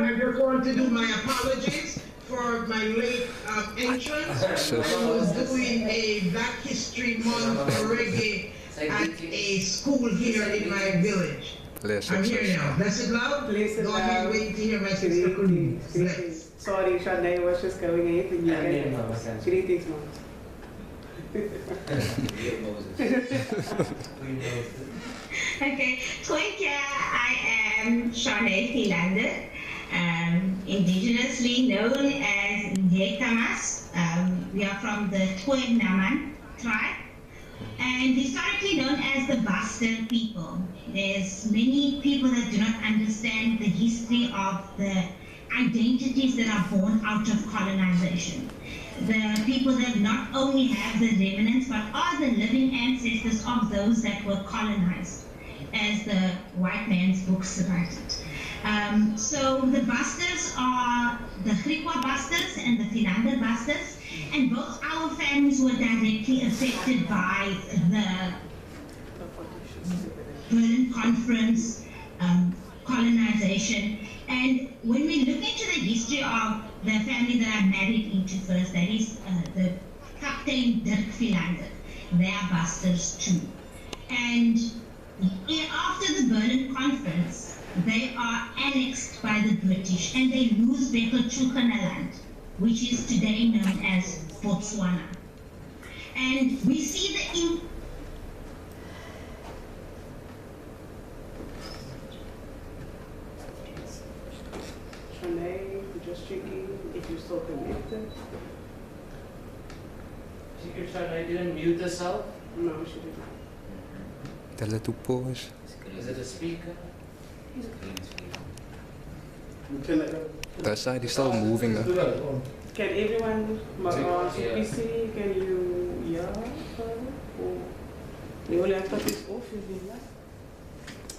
and I just want to do my apologies for my late entrance. I was doing a Black History Month reggae at a school here in my village. I'm here now. Blessed love. Go ahead, wait to hear my sister Colleen. Sorry, Charné was just going anything you can. Greetings, Mom. Okay, Toya, I am Charné Vilander, indigenously known as Decolonization. We are from the Toa Tamma tribe, and historically known as the Bastard people. There's many people that do not understand the history of the identities that are born out of colonization. The people that not only have the remnants but are the living ancestors of those that were colonized, as the white man's books write it. So the Bastards are the Griqua Bastards and the Vilander Bastards, and both our families were directly affected by the Berlin Conference, colonization. And when we look into the history of the family that I married into first, that is the Captain Dirk Vilander, they are Bastards too. And after the Berlin Conference, they are annexed by the British and they lose Decolonization, which is today known as Botswana. And we see the Charné, just checking if you're still connected. Charné didn't mute herself? No, she didn't. Tell her to pause. Is it a speaker? That side is still moving. Can everyone, PC, can you hear her? Or your laptop is off,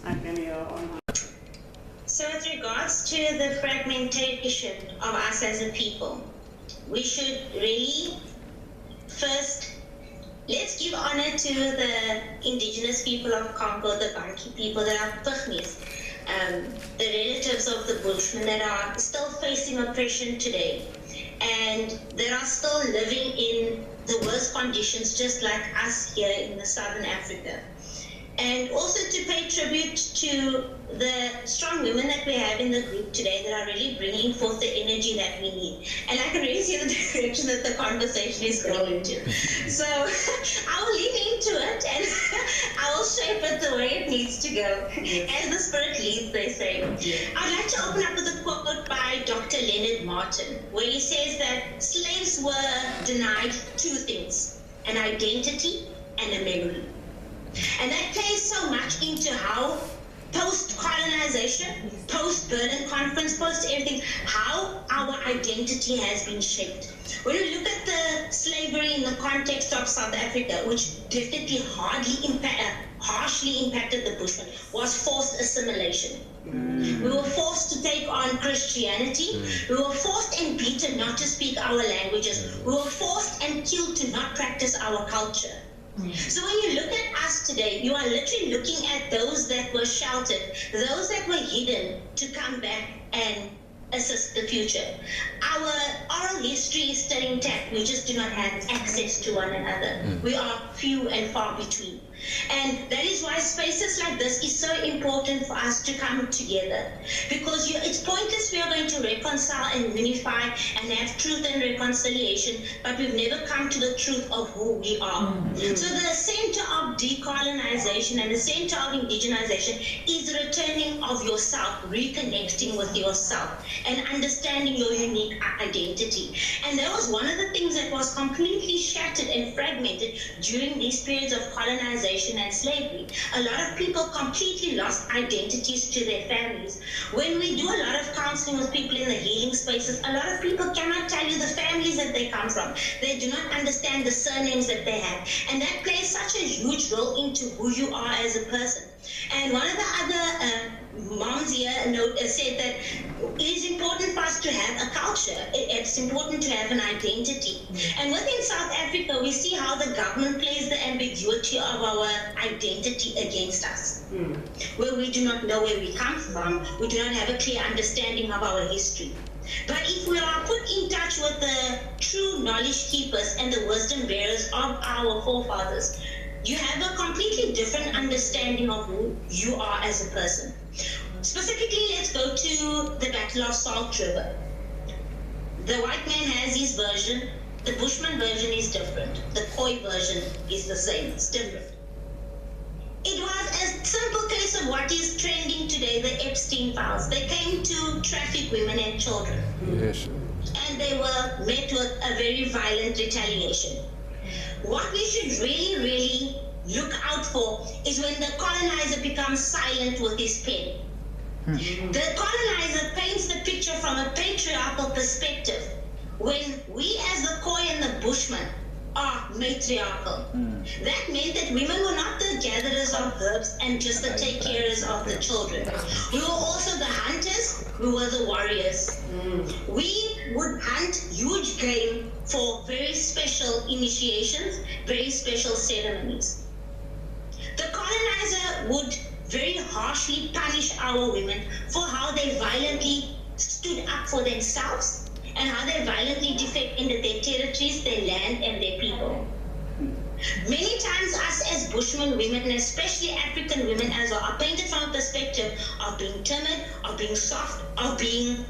I can hear on her. So with regards to the fragmentation of us as a people, we should really first, let's give honor to the indigenous people of Congo, the Bantu people that are Pygmies, the relatives of the Bushmen that are still facing oppression today, and that are still living in the worst conditions just like us here in the Southern Africa. And also to pay tribute to the strong women that we have in the group today that are really bringing forth the energy that we need. And I can really see the direction that the conversation is going into. So I will lean into it and I will shape it the way it needs to go. As the spirit leads, they say. I'd like to open up with a quote by Dr. Leonard Martin, where he says that slaves were denied two things, an identity and a memory. And that plays so much into how post-colonization, post-Berlin Conference, post-everything, how our identity has been shaped. When we look at the slavery in the context of South Africa, which definitely harshly impacted the Bushmen, was forced assimilation. We were forced to take on Christianity. We were forced and beaten not to speak our languages. We were forced and killed to not practice our culture. So when you look at us today, you are literally looking at those that were sheltered, those that were hidden to come back and assist the future. Our oral history is still intact. We just do not have access to one another. We are few and far between. And that is why spaces like this is so important for us to come together. Because it's pointless we are going to reconcile and unify and have truth and reconciliation, but we've never come to the truth of who we are. So the center of decolonization and the center of indigenization is the returning of yourself, reconnecting with yourself, and understanding your unique identity. And that was one of the things that was completely shattered and fragmented during these periods of colonization and slavery. A lot of people completely lost identities to their families. When we do a lot of counseling with people in the healing spaces, a lot of people cannot tell you the families that they come from. They do not understand the surnames that they have. And that plays such a huge role into who you are as a person. And one of the other moms here said that it is important for us to have a culture. It's important to have an identity. And within South Africa, we see how the government plays the ambiguity of our identity against us, where we do not know where we come from, we do not have a clear understanding of our history. But if we are put in touch with the true knowledge keepers and the wisdom bearers of our forefathers, you have a completely different understanding of who you are as a person. Specifically, let's go to the Battle of Salt River. The white man has his version, the Bushman version is different, the Khoi version is the same, it's different. It was a simple case of what is trending today, the Epstein files. They came to traffic women and children. Yes. And they were met with a very violent retaliation. What we should really look out for is when the colonizer becomes silent with his pen. The colonizer paints the picture from a patriarchal perspective, when we as the Khoi and the Bushmen are matriarchal. That meant that women were not the gatherers of herbs and just the take carers of the children. We were also the hunters, we were the warriors. We would hunt huge game for very special initiations, very special ceremonies. The colonizer would very harshly punish our women for how they violently stood up for themselves and how they violently defended their territories, their land, and their people. Many times us as Bushman women, and especially African women as well, are painted from a perspective of being timid, of being soft, of being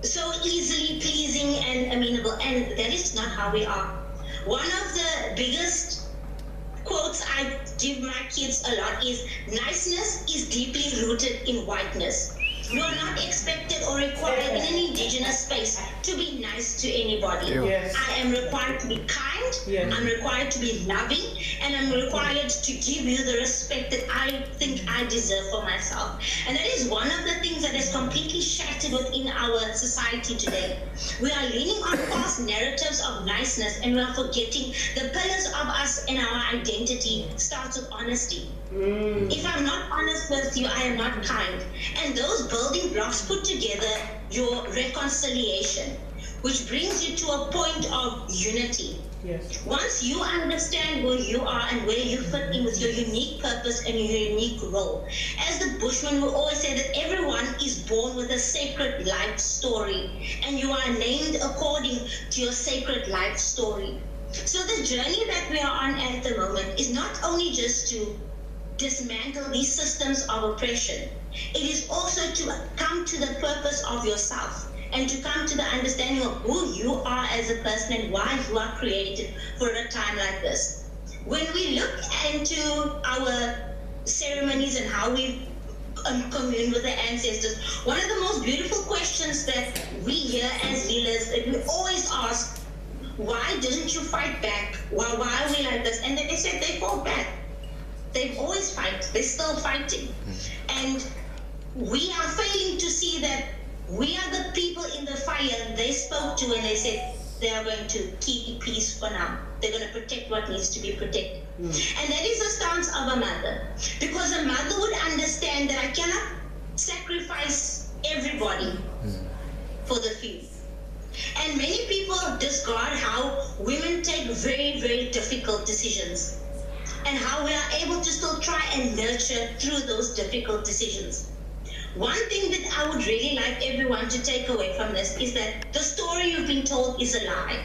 so easily pleasing and amenable, and that is not how we are. One of the biggest quotes I give my kids a lot is, niceness is deeply rooted in whiteness. You are not expected or required in an indigenous space to be nice to anybody. Yes. I am required to be kind, Yes. I'm required to be loving, and I'm required to give you the respect that I think I deserve for myself. And that is one of the things that is completely shattered within our society today. We are leaning on false narratives of niceness, and we are forgetting the pillars of us and our identity starts with honesty. If I'm not honest with you, I am not kind. And those building blocks put together your reconciliation, which brings you to a point of unity. Yes. Once you understand who you are and where you fit in with your unique purpose and your unique role. As the Bushmen will always say that everyone is born with a sacred life story, and you are named according to your sacred life story. So the journey that we are on at the moment is not only just to dismantle these systems of oppression. It is also to come to the purpose of yourself and to come to the understanding of who you are as a person and why you are created for a time like this. When we look into our ceremonies and how we commune with the ancestors, one of the most beautiful questions that we hear as healers, that we always ask, why didn't you fight back? Why are we like this? And then they said they fought back. They always fight. They're still fighting. And we are failing to see that we are the people in the fire they spoke to when they said they are going to keep peace for now. They're going to protect what needs to be protected. And that is the stance of a mother. Because a mother would understand that I cannot sacrifice everybody for the few. And many people discard how women take very, very difficult decisions, and how we are able to still try and nurture through those difficult decisions. One thing that I would really like everyone to take away from this is that the story you've been told is a lie.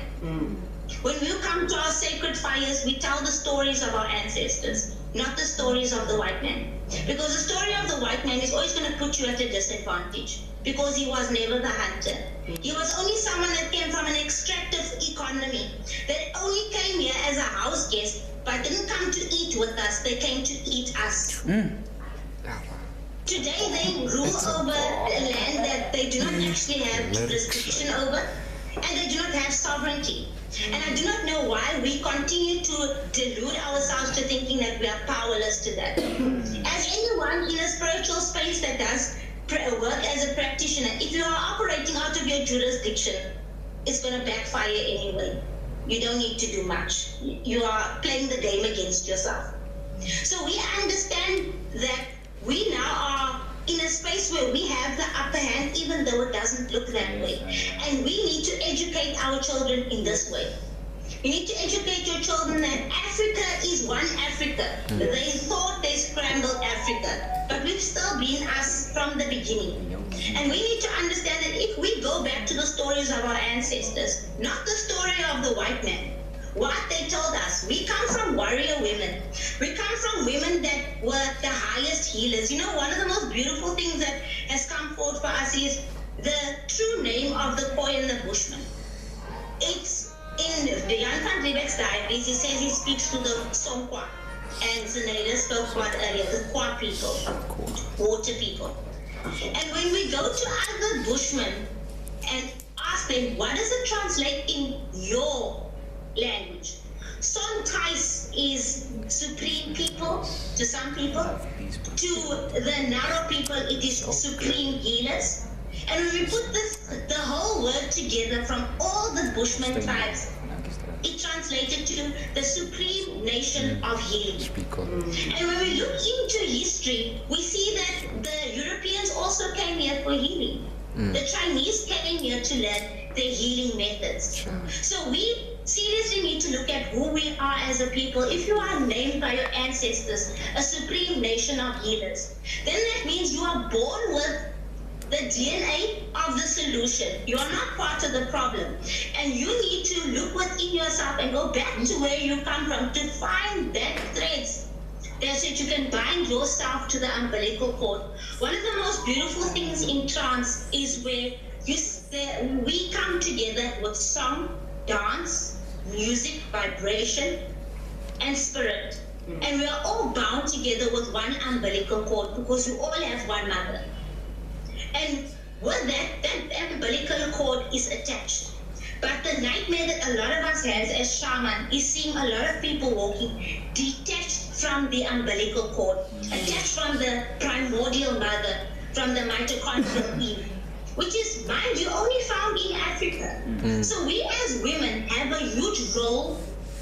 When we come to our sacred fires, we tell the stories of our ancestors, not the stories of the white man. Because the story of the white man is always going to put you at a disadvantage, because he was never the hunter. He was only someone that came from an extractive economy, that only came here as a house guest, but didn't come to eat with us, they came to eat us. Today they rule over a land that they do not actually have jurisdiction over, and they do not have sovereignty. And I do not know why we continue to delude ourselves to thinking that we are powerless to that. As anyone in a spiritual space that does work as a practitioner, if you are operating out of your jurisdiction, it's going to backfire anyway. You don't need to do much. You are playing the game against yourself. So we understand that we now are in a space where we have the upper hand, even though it doesn't look that way. And we need to educate our children in this way. You need to educate your children that Africa is one Africa. They thought they scrambled Africa, but we've still been us from the beginning. And we need to understand that if we go back to the stories of our ancestors, not the story of the white man, what they told us, we come from warrior women. We come from women that were the highest healers. You know, one of the most beautiful things that has come forward for us is the true name of the Khoi and the Bushman. It's in the young Riebeck's diaries. He says he speaks to the Songkwa, and Zenaida spoke about earlier, the Kwa people, water people. And when we go to other Bushmen and ask them, what does it translate in your language? Son Tais is supreme people to some people. To the narrow people, it is supreme healers. And when we put the whole word together from all the Bushman tribes, it translated to the supreme nation of healing. And when we look into history, we see that the Europeans also came here for healing. The Chinese came here to learn their healing methods. So we seriously need to look at who we are as a people. If you are named by your ancestors a supreme nation of healers, then that means you are born with the DNA of the solution. You are not part of the problem. And you need to look within yourself and go back to where you come from to find that threads that you can bind yourself to the umbilical cord. One of the most beautiful things in trance is where we come together with song, dance, music, vibration, and spirit. And we are all bound together with one umbilical cord because we all have one mother. And with that umbilical cord is attached. But the nightmare that a lot of us has as shaman is seeing a lot of people walking detached from the umbilical cord, attached from the primordial mother, from the mitochondrial Eve, which is, mind you, only found in Africa. So we as women have a huge role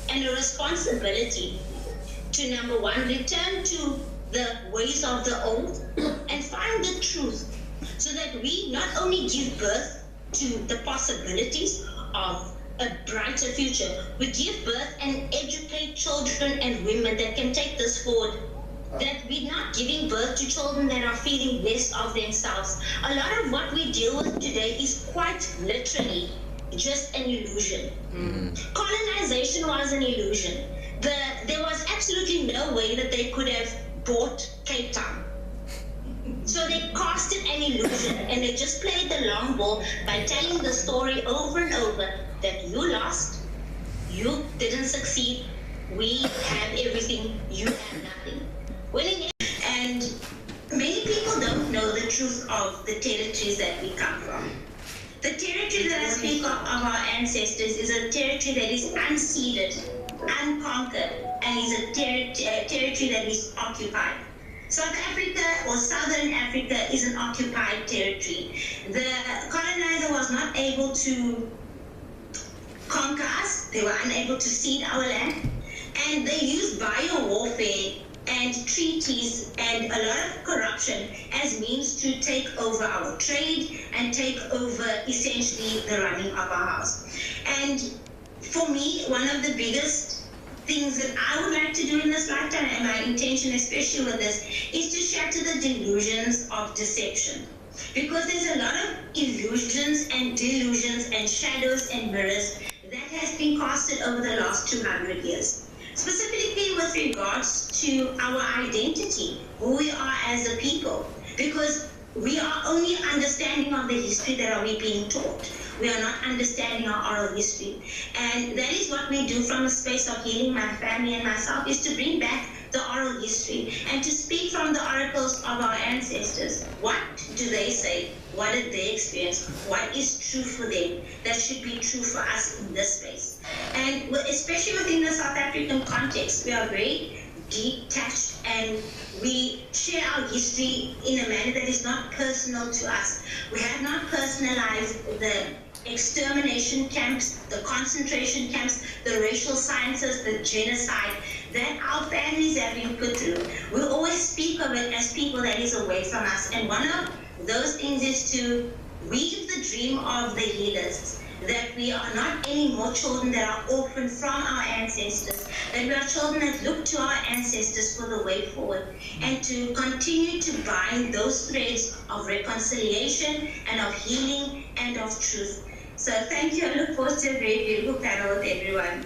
and a responsibility to, number one, return to the ways of the old and find the truth, so that we not only give birth to the possibilities of a brighter future, we give birth and educate children and women that can take this forward. That we're not giving birth to children that are feeling less of themselves. A lot of what we deal with today is quite literally just an illusion. Colonization was an illusion. There was absolutely no way that they could have bought Cape Town. So they casted an illusion, and they just played the long ball by telling the story over and over that you lost, you didn't succeed, we have everything, you have nothing. And many people don't know the truth of the territories that we come from. The territory that I speak of our ancestors is a territory that is unceded, unconquered, and is a territory that is occupied. South Africa or Southern Africa is an occupied territory. The colonizer was not able to conquer us. They were unable to cede our land. And they used bio-warfare and treaties and a lot of corruption as means to take over our trade and take over essentially the running of our house. And for me, one of the biggest things that I would like to do in this lifetime, and my intention especially with this, is to shatter the delusions of deception. Because there's a lot of illusions and delusions and shadows and mirrors that has been casted over the last 200 years. Specifically with regards to our identity, who we are as a people. Because we are only understanding of the history that are we being taught. We are not understanding our oral history. And that is what we do from a space of healing my family and myself, is to bring back the oral history and to speak from the oracles of our ancestors. What do they say? What did they experience? What is true for them that should be true for us in this space? And especially within the South African context, we are very detached and we share our history in a manner that is not personal to us. We have not personalized the extermination camps, the concentration camps, the racial sciences, the genocide, that our families have been put through. We always speak of it as people that is away from us. And one of those things is to weave the dream of the healers, that we are not any more children that are orphaned from our ancestors, that we are children that look to our ancestors for the way forward, and to continue to bind those threads of reconciliation and of healing and of truth. So thank you. I look forward to a very beautiful panel with everyone.